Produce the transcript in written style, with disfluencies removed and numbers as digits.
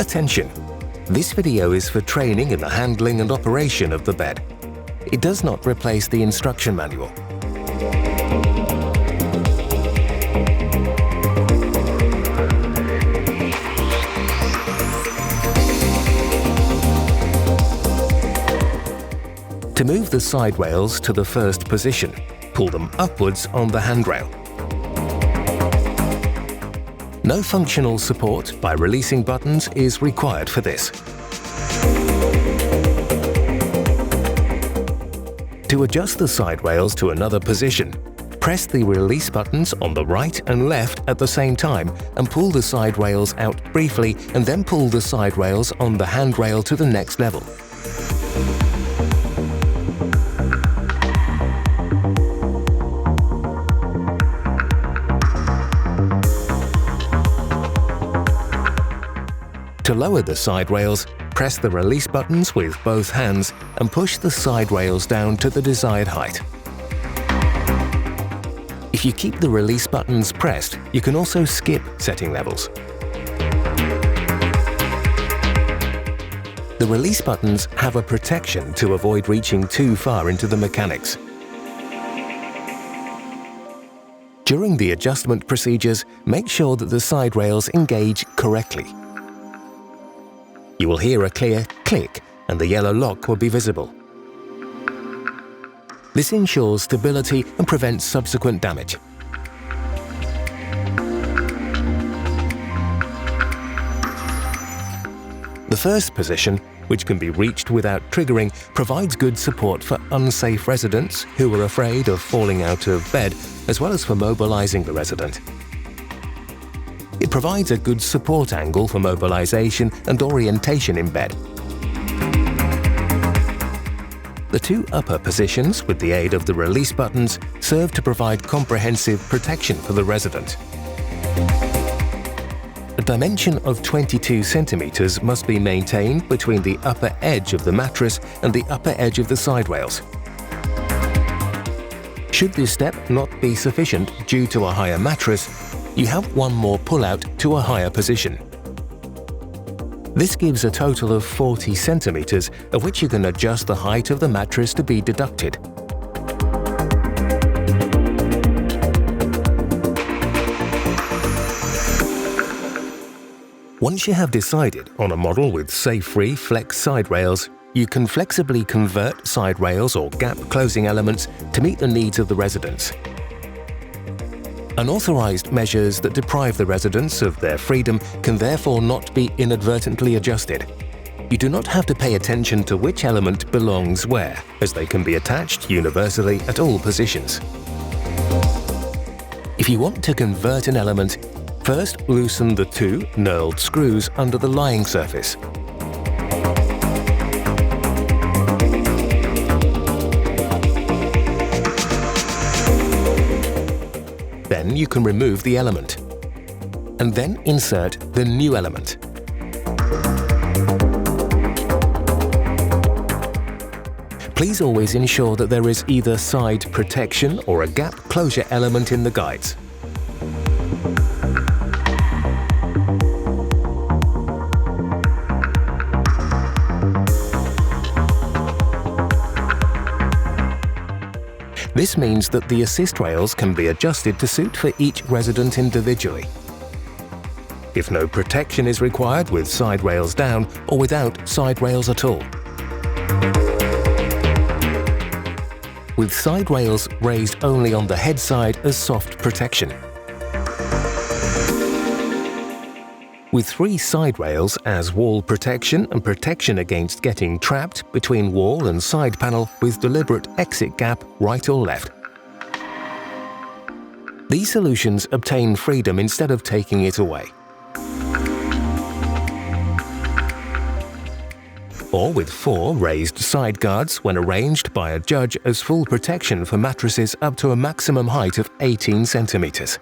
Attention! This video is for training in the handling and operation of the bed. It does not replace the instruction manual. To move the side rails to the first position, pull them upwards on the handrail. No functional support by releasing buttons is required for this. To adjust the side rails to another position, press the release buttons on the right and left at the same time and pull the side rails out briefly, and then pull the side rails on the handrail to the next level. To lower the side rails, press the release buttons with both hands and push the side rails down to the desired height. If you keep the release buttons pressed, you can also skip setting levels. The release buttons have a protection to avoid reaching too far into the mechanics. During the adjustment procedures, make sure that the side rails engage correctly. You will hear a clear click and the yellow lock will be visible. This ensures stability and prevents subsequent damage. The first position, which can be reached without triggering, provides good support for unsafe residents who are afraid of falling out of bed, as well as for mobilizing the resident. It provides a good support angle for mobilization and orientation in bed. The two upper positions, with the aid of the release buttons, serve to provide comprehensive protection for the resident. A dimension of 22 centimeters must be maintained between the upper edge of the mattress and the upper edge of the side rails. Should this step not be sufficient due to a higher mattress, you have one more pull-out to a higher position. This gives a total of 40 centimeters, of which you can adjust the height of the mattress to be deducted. Once you have decided on a model with safe-free flex side rails, you can flexibly convert side rails or gap closing elements to meet the needs of the residents. Unauthorized measures that deprive the residents of their freedom can therefore not be inadvertently adjusted. You do not have to pay attention to which element belongs where, as they can be attached universally at all positions. If you want to convert an element, first loosen the two knurled screws under the lying surface. Then you can remove the element, and then insert the new element. Please always ensure that there is either side protection or a gap closure element in the guides. This means that the assist rails can be adjusted to suit for each resident individually. If no protection is required with side rails down or without side rails at all. With side rails raised only on the head side as soft protection. With 3 side rails as wall protection and protection against getting trapped between wall and side panel with deliberate exit gap right or left. These solutions obtain freedom instead of taking it away. Or with 4 raised side guards when arranged by a judge as full protection for mattresses up to a maximum height of 18 centimeters.